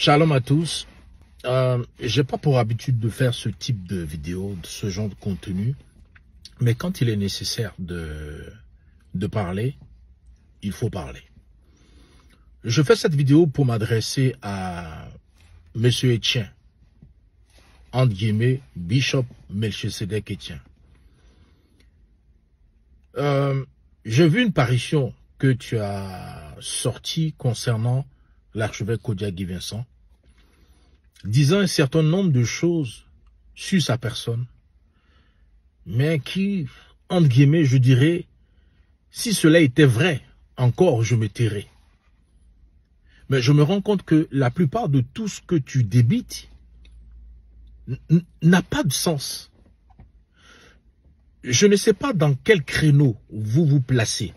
Shalom à tous. J'ai pas pour habitude de faire ce type de vidéo, de ce genre de contenu, mais quand il est nécessaire de parler, il faut parler. Je fais cette vidéo pour m'adresser à Monsieur Etienne, entre guillemets, Bishop Melchisedec Etienne. J'ai vu une parution que tu as sortie concernant l'archevêque Kodia Guy Vincent, disant un certain nombre de choses sur sa personne, mais qui, entre guillemets, je dirais, si cela était vrai, encore je me tairais. Mais je me rends compte que la plupart de tout ce que tu débites n'a pas de sens. Je ne sais pas dans quel créneau vous vous placez.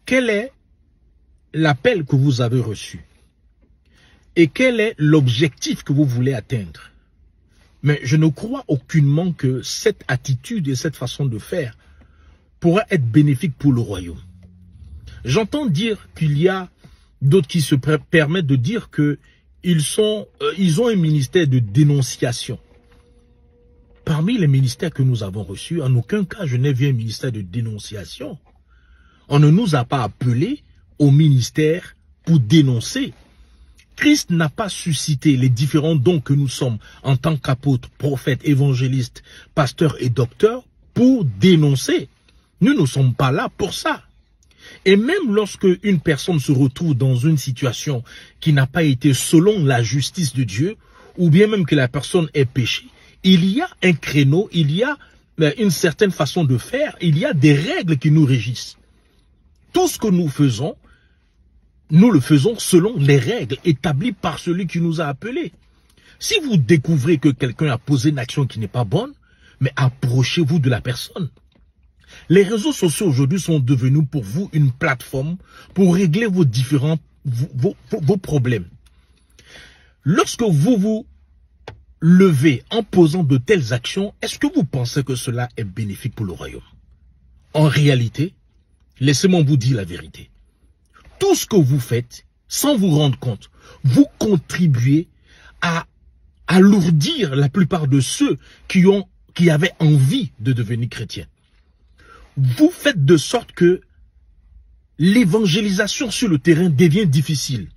Quel est l'appel que vous avez reçu? Et quel est l'objectif que vous voulez atteindre? Mais je ne crois aucunement que cette attitude et cette façon de faire pourra être bénéfique pour le royaume. J'entends dire qu'il y a d'autres qui se permettent de dire que ils ont un ministère de dénonciation. Parmi les ministères que nous avons reçus, en aucun cas je n'ai vu un ministère de dénonciation. On ne nous a pas appelés au ministère pour dénoncer. Christ n'a pas suscité les différents dons que nous sommes en tant qu'apôtres, prophètes, évangélistes, pasteurs et docteurs pour dénoncer. Nous ne sommes pas là pour ça. Et même lorsque une personne se retrouve dans une situation qui n'a pas été selon la justice de Dieu, ou bien même que la personne ait péché, il y a un créneau, il y a une certaine façon de faire, il y a des règles qui nous régissent. Tout ce que nous faisons, nous le faisons selon les règles établies par celui qui nous a appelés. Si vous découvrez que quelqu'un a posé une action qui n'est pas bonne, mais approchez-vous de la personne. Les réseaux sociaux aujourd'hui sont devenus pour vous une plateforme pour régler vos problèmes. Lorsque vous vous levez en posant de telles actions, est-ce que vous pensez que cela est bénéfique pour le royaume? En réalité, laissez-moi vous dire la vérité. Tout ce que vous faites, sans vous rendre compte, vous contribuez à alourdir la plupart de ceux qui avaient envie de devenir chrétiens. Vous faites de sorte que l'évangélisation sur le terrain devient difficile.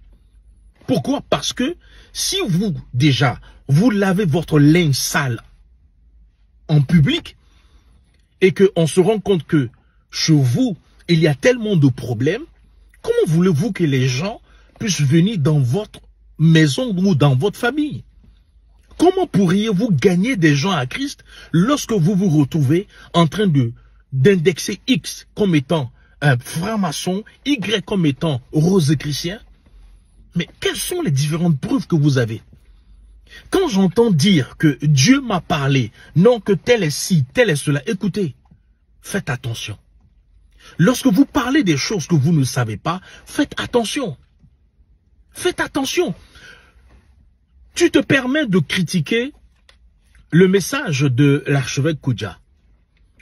Pourquoi? Parce que si vous, déjà, vous lavez votre linge sale en public et qu'on se rend compte que chez vous, il y a tellement de problèmes, comment voulez-vous que les gens puissent venir dans votre maison ou dans votre famille? Comment pourriez-vous gagner des gens à Christ lorsque vous vous retrouvez en train d'indexer X comme étant un franc-maçon, Y comme étant rose-chrétien? Mais quelles sont les différentes preuves que vous avez? Quand j'entends dire que Dieu m'a parlé, non que tel est ci, tel est cela, écoutez, faites attention. Lorsque vous parlez des choses que vous ne savez pas, faites attention. Faites attention. Tu te permets de critiquer le message de l'archevêque Kodia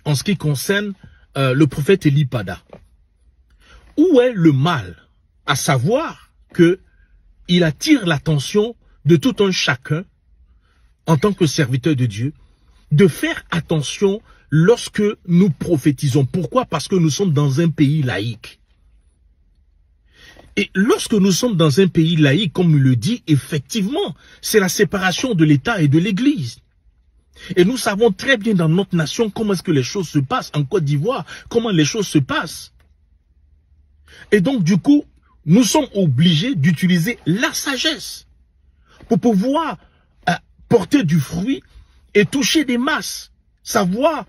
en ce qui concerne le prophète Élie Pada. Où est le mal? À savoir que il attire l'attention de tout un chacun en tant que serviteur de Dieu de faire attention lorsque nous prophétisons. Pourquoi? Parce que nous sommes dans un pays laïque. Et lorsque nous sommes dans un pays laïque, comme il le dit, effectivement, c'est la séparation de l'État et de l'Église. Et nous savons très bien dans notre nation comment est-ce que les choses se passent, en Côte d'Ivoire, comment les choses se passent. Et donc, du coup, nous sommes obligés d'utiliser la sagesse pour pouvoir porter du fruit et toucher des masses. Savoir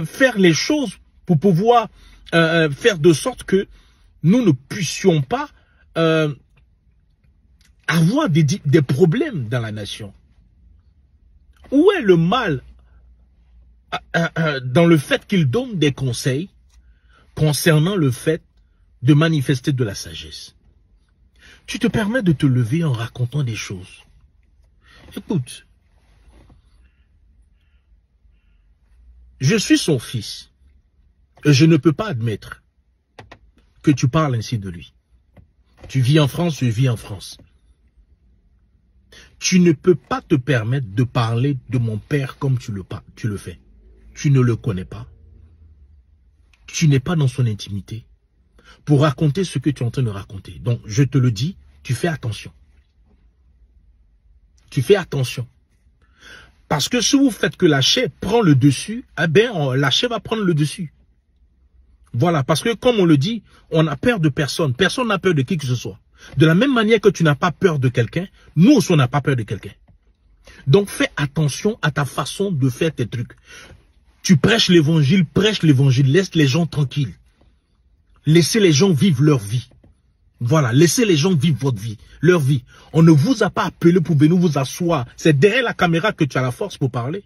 faire les choses pour pouvoir faire de sorte que nous ne puissions pas avoir des problèmes dans la nation. Où est le mal dans le fait qu'il donne des conseils concernant le fait de manifester de la sagesse? Tu te permets de te lever en racontant des choses. Écoute, je suis son fils et je ne peux pas admettre que tu parles ainsi de lui. Tu vis en France, je vis en France. Tu ne peux pas te permettre de parler de mon père comme tu le fais. Tu ne le connais pas. Tu n'es pas dans son intimité pour raconter ce que tu es en train de raconter. Donc, je te le dis, tu fais attention. Tu fais attention. Parce que si vous faites que la chair prend le dessus, eh bien, la chair va prendre le dessus. Voilà, parce que comme on le dit, on a peur de personne. Personne n'a peur de qui que ce soit. De la même manière que tu n'as pas peur de quelqu'un, nous aussi on n'a pas peur de quelqu'un. Donc fais attention à ta façon de faire tes trucs. Tu prêche l'évangile, laisse les gens tranquilles. Laissez les gens vivre leur vie. Voilà, laissez les gens vivre votre vie, leur vie. On ne vous a pas appelé pour venir vous asseoir. C'est derrière la caméra que tu as la force pour parler.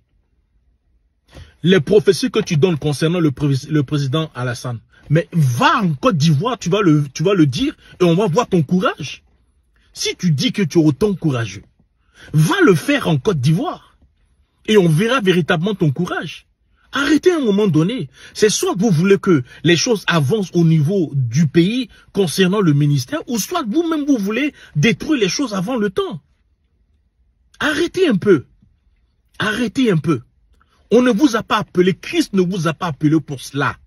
Les prophéties que tu donnes concernant le président Alassane, mais va en Côte d'Ivoire, tu vas le dire et on va voir ton courage. Si tu dis que tu es autant courageux, va le faire en Côte d'Ivoire et on verra véritablement ton courage. Arrêtez à un moment donné. C'est soit vous voulez que les choses avancent au niveau du pays concernant le ministère, ou soit vous-même vous voulez détruire les choses avant le temps. Arrêtez un peu. Arrêtez un peu. On ne vous a pas appelé, Christ ne vous a pas appelé pour cela.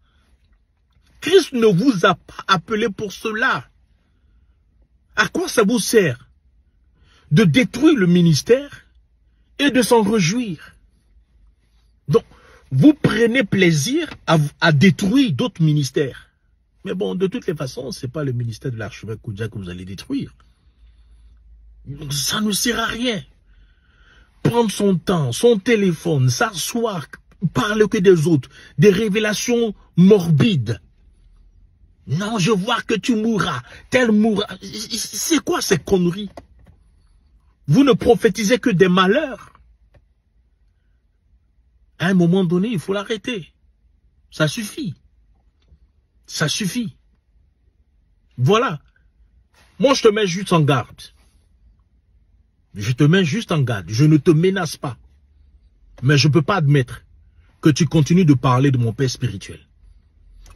Christ ne vous a pas appelé pour cela. À quoi ça vous sert de détruire le ministère et de s'en réjouir? Donc, vous prenez plaisir à détruire d'autres ministères. Mais bon, de toutes les façons, ce n'est pas le ministère de l'archevêque Koudia que vous allez détruire. Donc, ça ne sert à rien. Prendre son temps, son téléphone, s'asseoir, parler que des autres, des révélations morbides. Non, je vois que tu mourras, tel mourra. C'est quoi ces conneries? Vous ne prophétisez que des malheurs. À un moment donné, il faut l'arrêter. Ça suffit. Ça suffit. Voilà. Moi, je te mets juste en garde. Je te mets juste en garde. Je ne te menace pas. Mais je ne peux pas admettre que tu continues de parler de mon père spirituel.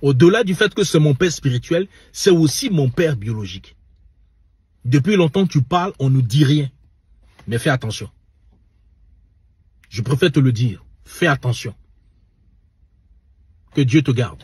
Au-delà du fait que c'est mon père spirituel, c'est aussi mon père biologique. Depuis longtemps, tu parles, on ne dit rien. Mais fais attention. Je préfère te le dire. Fais attention. Que Dieu te garde.